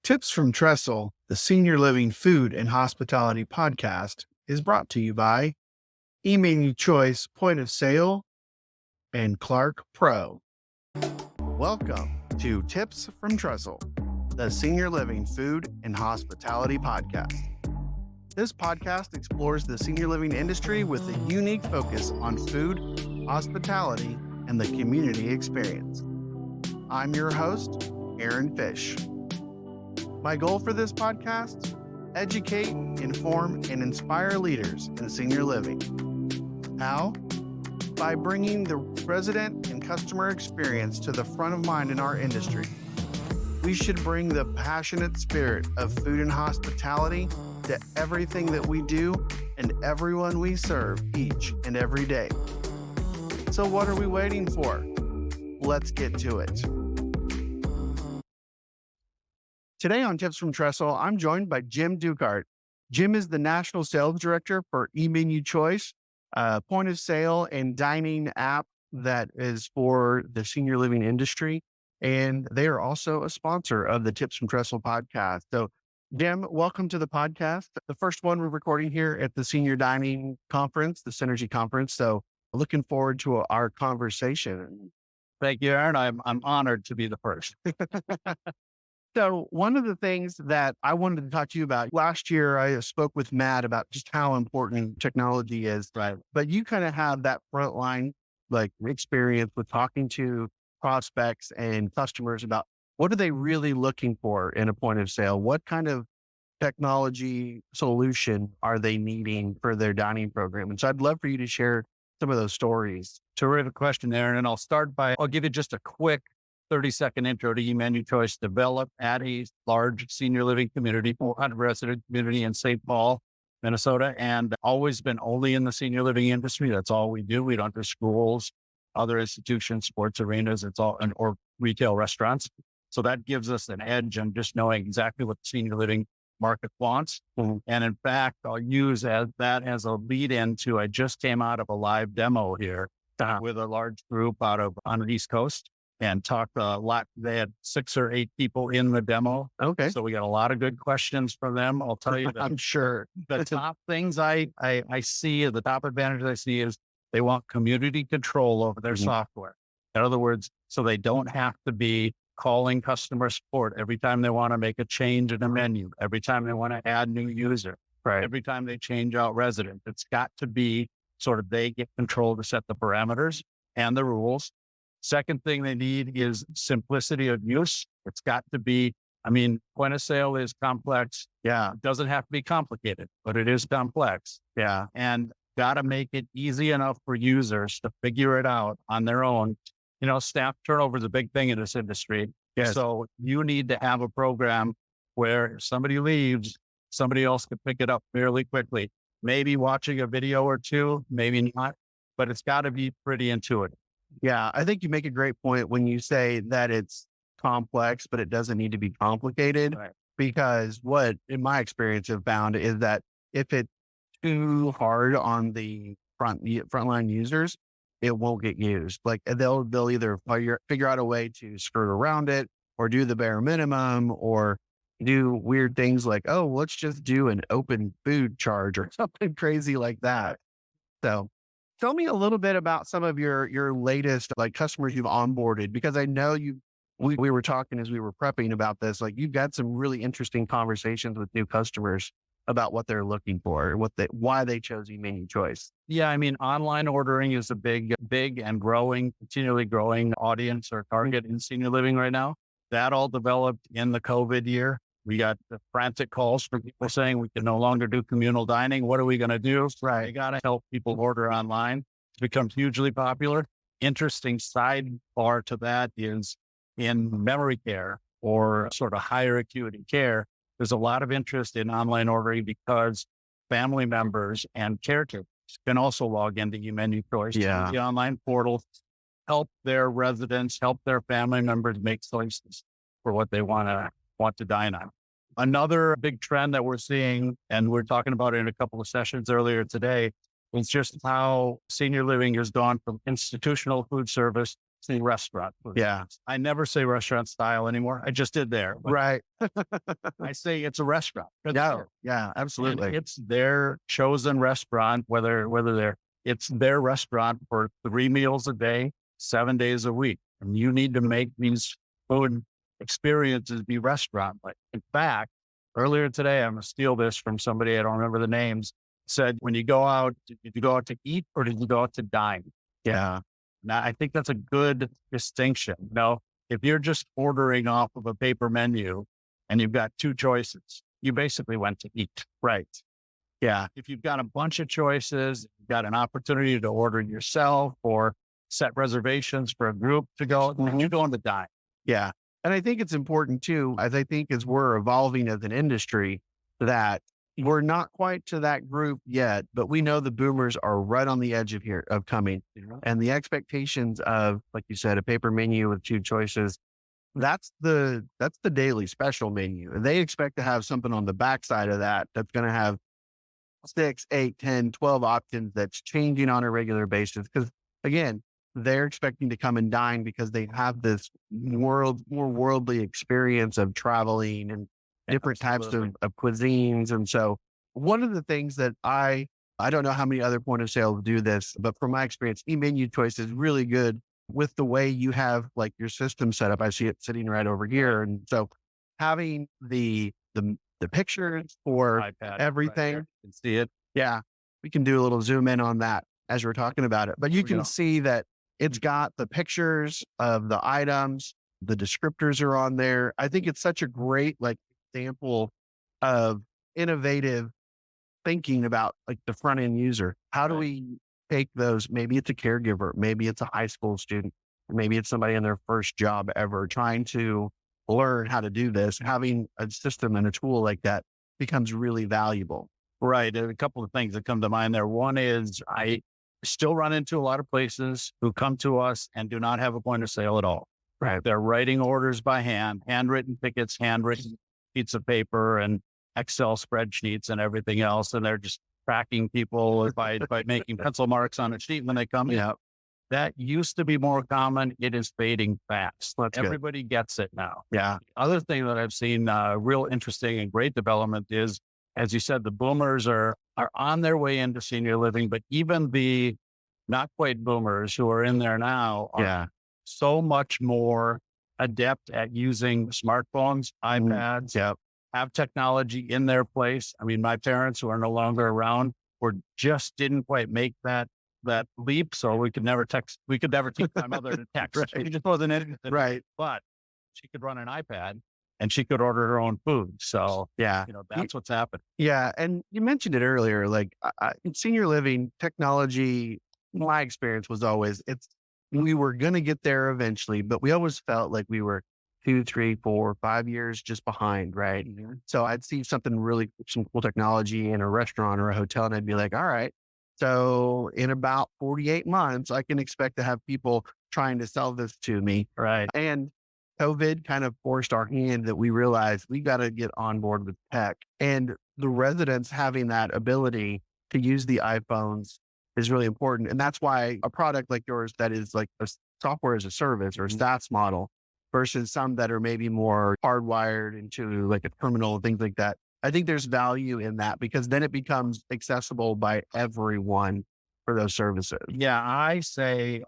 Tips from Trestle, the Senior Living Food and Hospitality podcast, is brought to you by eMenuChoice Point of Sale and Clark Pro. Welcome to Tips from Trestle, the Senior Living Food and Hospitality podcast. This podcast explores the senior living industry with a unique focus on food, hospitality, and the community experience. I'm your host, Aaron Fish. My goal for this podcast: educate, inform, and inspire leaders in senior living. How? By bringing the resident and customer experience to the front of mind in our industry. We should bring the passionate spirit of food and hospitality to everything that we do and everyone we serve each and every day. So what are we waiting for? Let's get to it. Today on Tips from Trestle, I'm joined by Jim Dukart. Jim is the National Sales Director for eMenuChoice, a point of sale and dining app that is for the senior living industry. And they are also a sponsor of the Tips from Trestle podcast. So Jim, welcome to the podcast. The first one we're recording here at the Senior Dining Conference, the Synergy Conference. So looking forward to our conversation. Thank you, Aaron. I'm honored to be the first. So one of the things that I wanted to talk to you about, last year I spoke with Matt about just how important technology is. Right. But you kind of have that frontline experience with talking to prospects and customers about what are they really looking for in a point of sale? What kind of technology solution are they needing for their dining program? And so I'd love for you to share some of those stories. Terrific question, Aaron. And I'll give you just a quick 30-second intro to eMenuChoice, developed at a large senior living community, 400 resident community in St. Paul, Minnesota, and always been only in the senior living industry. That's all we do. We don't do schools, other institutions, sports arenas, or retail restaurants. So that gives us an edge on just knowing exactly what the senior living market wants. Mm-hmm. And in fact, I'll use that as a lead into, I just came out of a live demo here with a large group on the East Coast and talked a lot. They had 6 or 8 people in the demo. Okay. So we got a lot of good questions from them. I'll tell you that I'm sure the top things I see, the top advantages I see is they want community control over their software. In other words, so they don't have to be calling customer support every time they want to make a change in a menu, every time they want to add new user, right? Every time they change out resident. It's got to be sort of they get control to set the parameters and the rules. Second thing they need is simplicity of use. It's got to be, point of sale is complex. Yeah. It doesn't have to be complicated, but it is complex. Yeah. And got to make it easy enough for users to figure it out on their own. Staff turnover is a big thing in this industry. Yes. So you need to have a program where if somebody leaves, somebody else can pick it up fairly quickly. Maybe watching a video or two, maybe not, but it's got to be pretty intuitive. Yeah, I think you make a great point when you say that it's complex, but it doesn't need to be complicated. Right. Because what, in my experience, have found is that if it's too hard on the frontline users, it won't get used. Like they'll either figure out a way to skirt around it, or do the bare minimum, or do weird things like, oh, let's just do an open food charge or something crazy like that. So tell me a little bit about some of your latest customers you've onboarded, because I know we were talking as we were prepping about this, you've got some really interesting conversations with new customers about what they're looking for, why they chose eMenuChoice. Yeah, online ordering is a big and continually growing audience or target in senior living right now. That all developed in the COVID year. We got the frantic calls from people saying we can no longer do communal dining. What are we going to do? Right. We got to help people order online. It's become hugely popular. Interesting sidebar to that is in memory care or sort of higher acuity care, there's a lot of interest in online ordering because family members and caregivers can also log into eMenuChoice, the online portal, help their residents, help their family members make choices for what they want to dine on. Another big trend that we're seeing, and we're talking about it in a couple of sessions earlier today, is just how senior living has gone from institutional food service say restaurant food. Yeah. I never say restaurant style anymore. I just did there. But Right. I say it's a restaurant. No. Yeah, And absolutely. it's their chosen restaurant, it's their restaurant for 3 meals a day, 7 days a week. And you need to make these food experiences be restaurant-like. In fact, earlier today, I'm going to steal this from somebody, I don't remember the names, said, when you go out, did you go out to eat or did you go out to dine? Yeah. Now, I think that's a good distinction. If you're just ordering off of a paper menu and you've got two choices, you basically went to eat. Right. Yeah. If you've got a bunch of choices, you've got an opportunity to order yourself or set reservations for a group to go, you're going to dine. Yeah. And I think it's important too, as I think as we're evolving as an industry, that we're not quite to that group yet, but we know the boomers are right on the edge of coming. And the expectations of, like you said, a paper menu with two choices, that's the daily special menu. And they expect to have something on the backside of that that's going to have 6, 8, 10, 12 options that's changing on a regular basis. Because again, they're expecting to come and dine because they have this more worldly experience of traveling and different types of cuisines. And so one of the things that I don't know how many other point of sales do this, but from my experience, eMenuChoice is really good with the way you have like your system set up. I see it sitting right over here. And so having the pictures for iPad everything, right, you can see it. yeah, we can do a little zoom in on that as we're talking about it, but you can see that it's got the pictures of the items, the descriptors are on there. I think it's such a great like example of innovative thinking about like the front end user. How do we take those? Maybe it's a caregiver, maybe it's a high school student, maybe it's somebody in their first job ever trying to learn how to do this. Having a system and a tool like that becomes really valuable. Right. A couple of things that come to mind there. One is I still run into a lot of places who come to us and do not have a point of sale at all. Right. They're writing orders by hand, handwritten tickets, handwritten sheets of paper and Excel spreadsheets and everything else. And they're just tracking people by making pencil marks on a sheet when they come in. Yeah. That used to be more common. It is fading fast. That's good. Everybody gets it now. Yeah. The other thing that I've seen real interesting and great development is, as you said, the boomers are on their way into senior living, but even the not quite boomers who are in there now are so much more adept at using smartphones, iPads, have technology in their place. I mean, my parents who are no longer around just didn't quite make that leap. So we could never teach my mother to text. Right. She just wasn't interested. Right. But she could run an iPad and she could order her own food. So that's what's happened. Yeah. And you mentioned it earlier, like in senior living technology, my experience was always, we were going to get there eventually, but we always felt like we were 2, 3, 4, 5 years just behind. Right. Mm-hmm. So I'd see some cool technology in a restaurant or a hotel and I'd be like, all right, so in about 48 months, I can expect to have people trying to sell this to me. Right. And COVID kind of forced our hand that we realized we got to get on board with tech, and the residents having that ability to use the iPhones is really important. And that's why a product like yours that is like a software as a service or a SaaS model versus some that are maybe more hardwired into like a terminal and things like that. I think there's value in that because then it becomes accessible by everyone for those services. Yeah, I say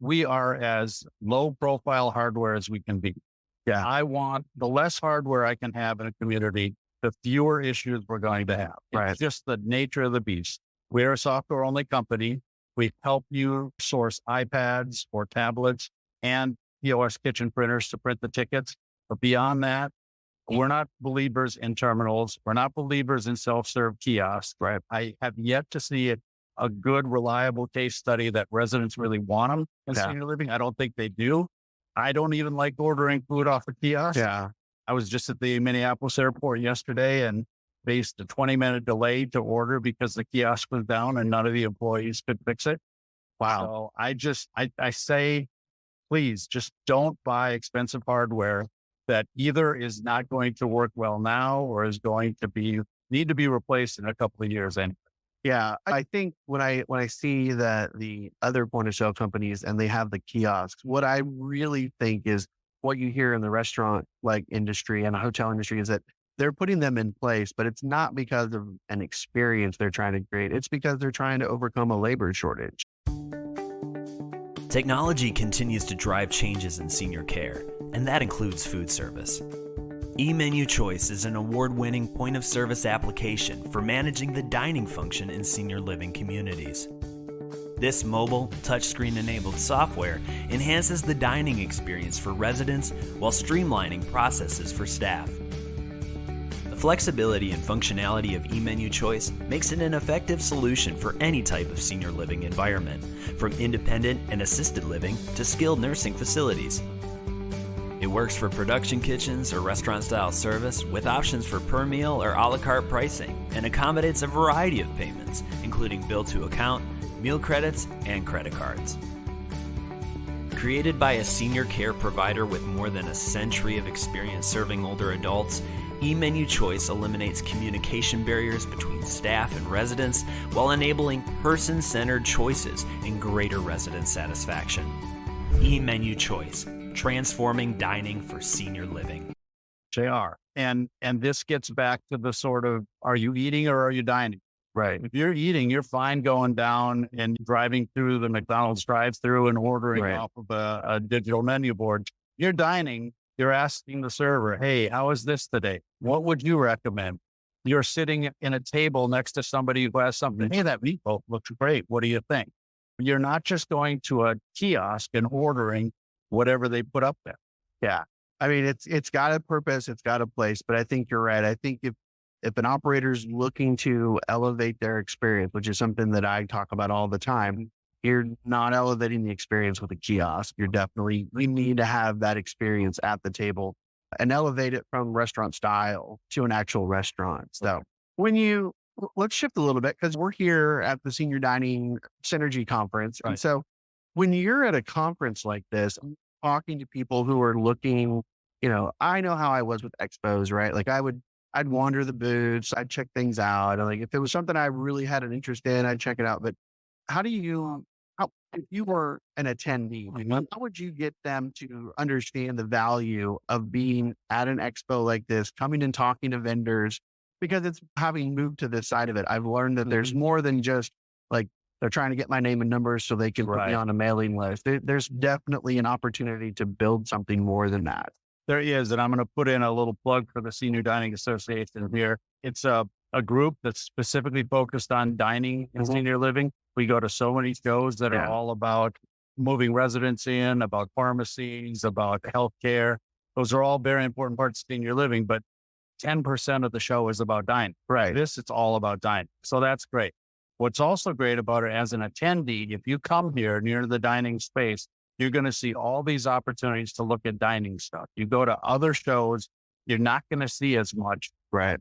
we are as low profile hardware as we can be. Yeah. I want the less hardware I can have in a community, the fewer issues we're going to have. It's Right. just the nature of the beast. We're a software only company. We help you source iPads or tablets and POS kitchen printers to print the tickets. But beyond that, we're not believers in terminals. We're not believers in self-serve kiosks. Right. I have yet to see a good, reliable case study that residents really want them in senior living. I don't think they do. I don't even like ordering food off a kiosk. Yeah. I was just at the Minneapolis airport yesterday and faced a 20-minute delay to order because the kiosk was down and none of the employees could fix it. Wow. So I say, please just don't buy expensive hardware that either is not going to work well now or is going to need to be replaced in a couple of years. And Yeah, I think when I see that the other point of sale companies and they have the kiosks, what I really think is what you hear in the restaurant like industry and the hotel industry is that they're putting them in place, but it's not because of an experience they're trying to create. It's because they're trying to overcome a labor shortage. Technology continues to drive changes in senior care, and that includes food service. eMenuChoice is an award-winning point-of-service application for managing the dining function in senior living communities. This mobile, touchscreen-enabled software enhances the dining experience for residents while streamlining processes for staff. The flexibility and functionality of eMenuChoice makes it an effective solution for any type of senior living environment, from independent and assisted living to skilled nursing facilities. It works for production kitchens or restaurant-style service with options for per meal or a la carte pricing, and accommodates a variety of payments, including bill to account, meal credits, and credit cards. Created by a senior care provider with more than a century of experience serving older adults, eMenuChoice eliminates communication barriers between staff and residents while enabling person-centered choices and greater resident satisfaction. eMenuChoice, transforming dining for senior living. JR. And this gets back to the sort of, are you eating or are you dining? Right. If you're eating, you're fine going down and driving through the McDonald's drive-through and ordering Right. off of a digital menu board. You're dining, you're asking the server, hey, how is this today? What would you recommend? You're sitting in a table next to somebody who has something. Hey, that meatloaf looks great. What do you think? You're not just going to a kiosk and ordering whatever they put up there. Yeah. I mean, it's got a purpose, it's got a place, but I think you're right. I think if an operator's looking to elevate their experience, which is something that I talk about all the time, you're not elevating the experience with a kiosk. We need to have that experience at the table and elevate it from restaurant style to an actual restaurant. So let's shift a little bit because we're here at the Senior Dining Synergy Conference. Right. And so when you're at a conference like this, I'm talking to people who are looking, I know how I was with expos, right? Like I'd wander the booths, I'd check things out. And like, if it was something I really had an interest in, I'd check it out. But if you were an attendee, how would you get them to understand the value of being at an expo like this, coming and talking to vendors? Because it's having moved to this side of it, I've learned that there's more than just like, they're trying to get my name and numbers so they can put me on a mailing list. There's definitely an opportunity to build something more than that. There is, and I'm going to put in a little plug for the Senior Dining Association here. It's a group that's specifically focused on dining and senior living. We go to so many shows that are all about moving residents in, about pharmacies, about healthcare. Those are all very important parts of senior living, but 10% of the show is about dining. Right. It's all about dining. So that's great. What's also great about it as an attendee, if you come here near the dining space, you're going to see all these opportunities to look at dining stuff. You go to other shows, you're not going to see as much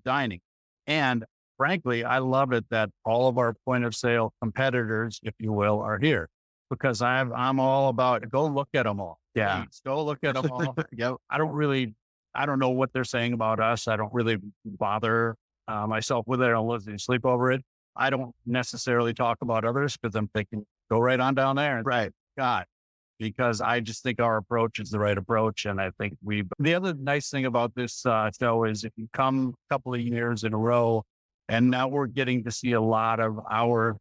dining. And frankly, I love it that all of our point of sale competitors, if you will, are here because I'm all about go look at them all. Yeah. Please, go look at them all. Yep. I don't know what they're saying about us. I don't really bother myself with it. I don't listen to sleep over it. I don't necessarily talk about others because I'm thinking, go right on down there. And God, because I just think our approach is the right approach. And I think the other nice thing about this show is if you come a couple of years in a row, and now we're getting to see a lot of our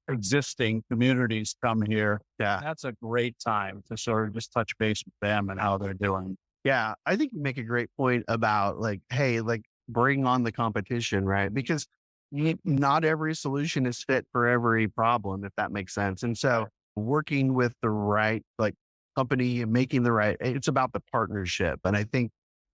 existing communities come here. Yeah. That's a great time to sort of just touch base with them and how they're doing. Yeah. I think you make a great point about like, hey, like bring on the competition, right? Because not every solution is fit for every problem, if that makes sense. And so working with the right like company and making it's about the partnership. And I think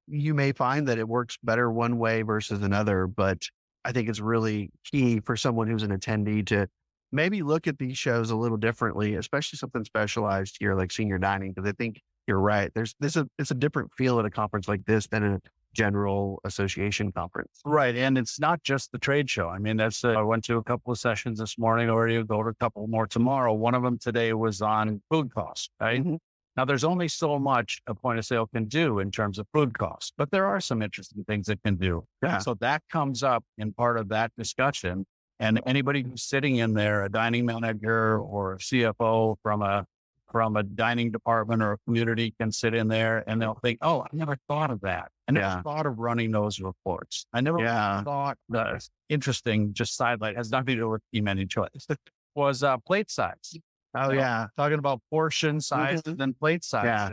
you may find that it works better one way versus another, but I think it's really key for someone who's an attendee to maybe look at these shows a little differently, especially something specialized here like senior dining, because I think you're right. It's a different feel at a conference like this than a general association conference. Right. And it's not just the trade show. I mean, I went to a couple of sessions this morning, or you go to a couple more tomorrow. One of them today was on food costs, right? Mm-hmm. Now, there's only so much a point of sale can do in terms of food costs, but there are some interesting things it can do. Yeah. So that comes up in part of that discussion. And anybody who's sitting in there, a dining manager or a CFO from a dining department or a community can sit in there and they'll think, oh, I never thought of that. I never thought of running those reports. I never thought that interesting, just sidelight, has nothing to do with eMenuChoice. Was plate size. Oh, yeah. Talking about portion size and then plate size. Yeah.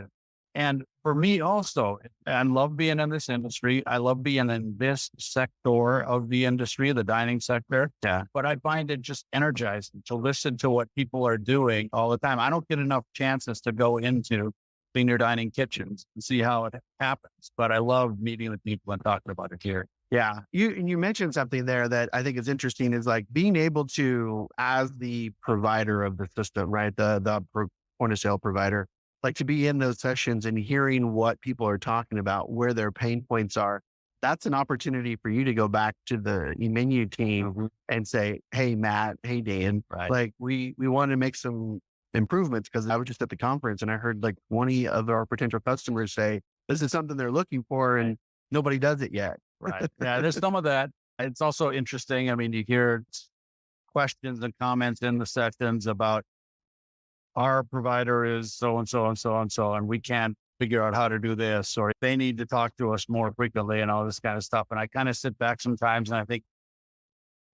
And for me also, I love being in this industry. I love being in this sector of the industry, the dining sector. Yeah. But I find it just energizing to listen to what people are doing all the time. I don't get enough chances to go into senior dining kitchens and see how it happens. But I love meeting with people and talking about it here. Yeah. You mentioned something there that I think is interesting is like being able to, as the provider of the system, right? The point of sale provider, like to be in those sessions and hearing what people are talking about, where their pain points are. That's an opportunity for you to go back to the eMenu team and say, hey, Matt, hey, Dan, like we want to make some improvements because I was just at the conference and I heard like 20 of our potential customers say, this is something they're looking for and nobody does it yet. Right. Yeah, there's some of that. It's also interesting. I mean, you hear questions and comments in the sessions about our provider is so and so and so and so, and we can't figure out how to do this, or they need to talk to us more frequently and all this kind of stuff. And I kind of sit back sometimes and I think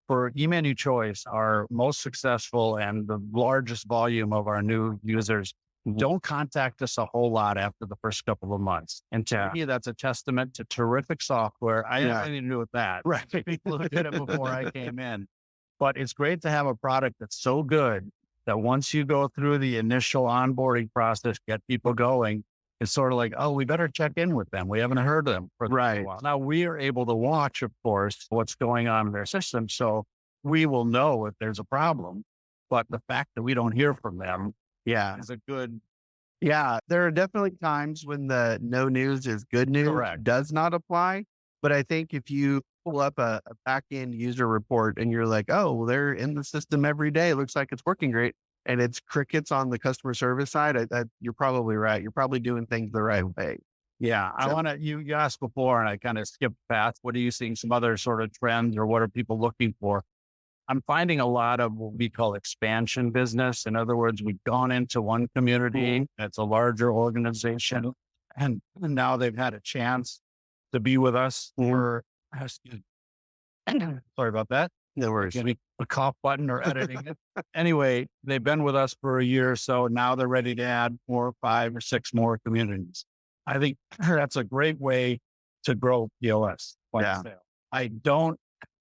for eMenuChoice, our most successful and the largest volume of our new users don't contact us a whole lot after the first couple of months. And to me, that's a testament to terrific software. I have nothing to do with that. Right. People who did it before I came in. But it's great to have a product that's so good that once you go through the initial onboarding process, get people going, it's sort of like, oh, we better check in with them. We haven't heard them for a while. Now we are able to watch, of course, what's going on in their system. So we will know if there's a problem. But the fact that we don't hear from them is a good. Yeah. There are definitely times when the no news is good news does not apply. But I think if you pull up a back-end user report and you're like, oh, well, they're in the system every day. It looks like it's working great. And it's crickets on the customer service side. You're probably right. You're probably doing things the right way. Yeah. I want to, you asked before and I kind of skipped past. What are you seeing some other sort of trends or what are people looking for? I'm finding a lot of what we call expansion business. In other words, we've gone into one community that's a larger organization and now they've had a chance to be with us for, sorry about that. No worries. Give me a cough button or editing it. Anyway, they've been with us for a year or so. Now they're ready to add 4, 5, or 6 more communities. I think that's a great way to grow POS.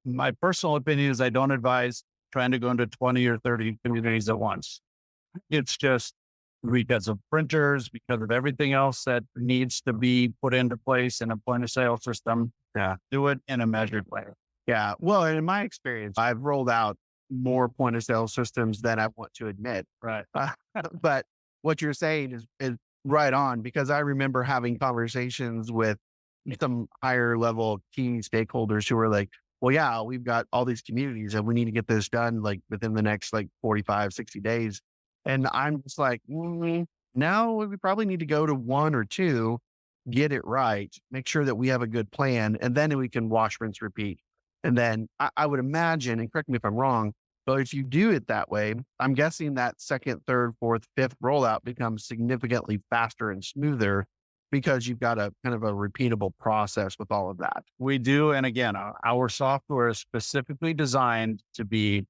My personal opinion is I don't advise trying to go into 20 or 30 communities at once. It's just because of printers, because of everything else that needs to be put into place in a point of sale system. Do it in a measured way. Yeah. Well, and in my experience, I've rolled out more point of sale systems than I want to admit. Right. But what you're saying is right on because I remember having conversations with some higher level key stakeholders who were like, well, yeah, we've got all these communities and we need to get this done like within the next like 45, 60 days. And I'm just like, now we probably need to go to 1 or 2, get it right, make sure that we have a good plan, and then we can wash, rinse, repeat. And then I would imagine, and correct me if I'm wrong, but if you do it that way, I'm guessing that 2nd, 3rd, 4th, 5th rollout becomes significantly faster and smoother because you've got a kind of a repeatable process with all of that. We do. And again, our software is specifically designed to be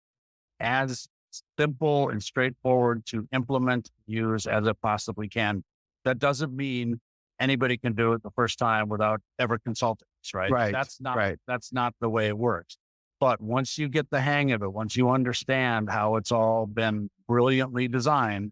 as simple and straightforward to implement, use as it possibly can. That doesn't mean anybody can do it the first time without ever consulting us, right? That's not the way it works. But once you get the hang of it, once you understand how it's all been brilliantly designed,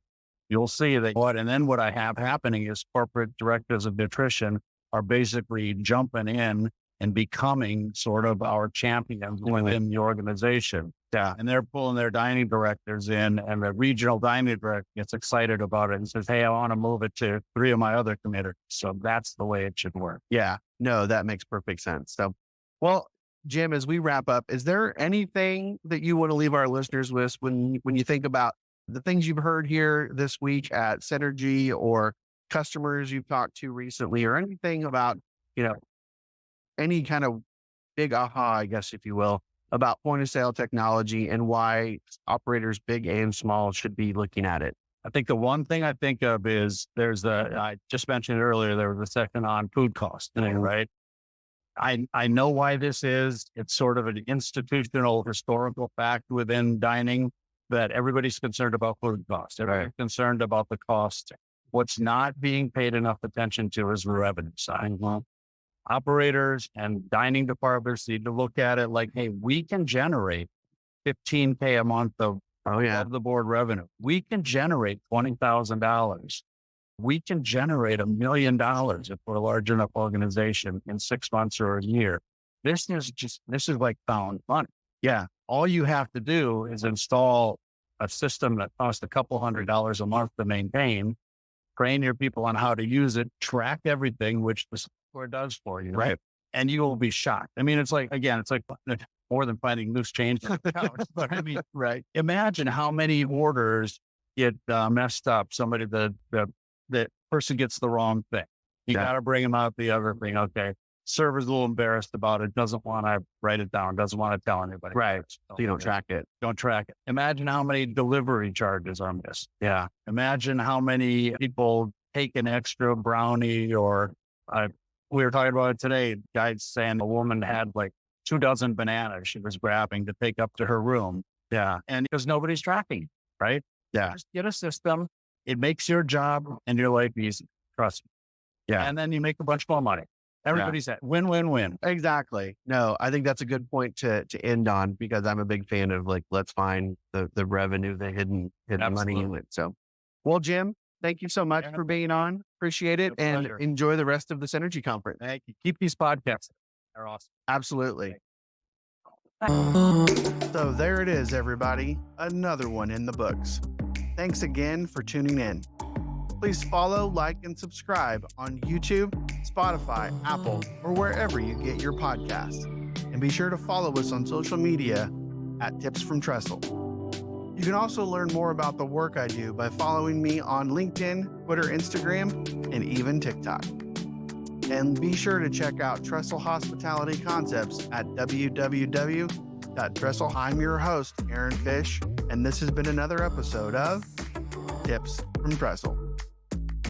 you'll see that and then what I have happening is corporate directors of nutrition are basically jumping in and becoming sort of our champions within the organization. And they're pulling their dining directors in and the regional dining director gets excited about it and says, hey, I want to move it to 3 of my other committees. So that's the way it should work. Yeah, no, that makes perfect sense. So, well, Jim, as we wrap up, is there anything that you want to leave our listeners with when you think about the things you've heard here this week at Synergy or customers you've talked to recently or anything about, any kind of big aha, I guess, if you will, about point of sale technology and why operators big and small should be looking at it? I think the one thing I think of is I just mentioned it earlier, there was a section on food cost, right? I know why this is. It's sort of an institutional historical fact within dining that everybody's concerned about food cost. Everybody's concerned about the cost. What's not being paid enough attention to is the revenue side. Operators and dining departments need to look at it like, hey, we can generate $15K a month of above the board revenue. We can generate $20,000. We can generate $1 million if we're a large enough organization in 6 months or a year. This is like found money. Yeah. All you have to do is install a system that costs a couple $100 a month to maintain, train your people on how to use it, track everything, which the software does for you. Right. And you will be shocked. I mean, it's like more than finding loose change on the couch. But I mean, imagine how many orders get messed up. The person gets the wrong thing. You got to bring them out the other thing. Okay. Server's a little embarrassed about it. Doesn't want to write it down. Doesn't want to tell anybody. Right. So you don't track it. Don't track it. Imagine how many delivery charges are missed. Yeah. Imagine how many people take an extra brownie or we were talking about it today. Guys saying a woman had like 24 bananas she was grabbing to take up to her room. Yeah. And because nobody's tracking, right? Yeah. Just get a system. It makes your job and your life easy. Trust me. Yeah. And then you make a bunch more money. Everybody's at win-win-win. Exactly. No, I think that's a good point to end on, because I'm a big fan of like, let's find the revenue, the hidden money in it. So, well, Jim, thank you so much for being on. Appreciate it. And enjoy the rest of the Synergy Conference. Thank you. Keep these podcasts. They're awesome. Absolutely. So there it is, everybody. Another one in the books. Thanks again for tuning in. Please follow, like, and subscribe on YouTube, Spotify, Apple, or wherever you get your podcasts. And be sure to follow us on social media at Tips from Trestle. You can also learn more about the work I do by following me on LinkedIn, Twitter, Instagram, and even TikTok. And be sure to check out Trestle Hospitality Concepts at www.trestle. I'm your host, Aaron Fish, and this has been another episode of Tips from Trestle.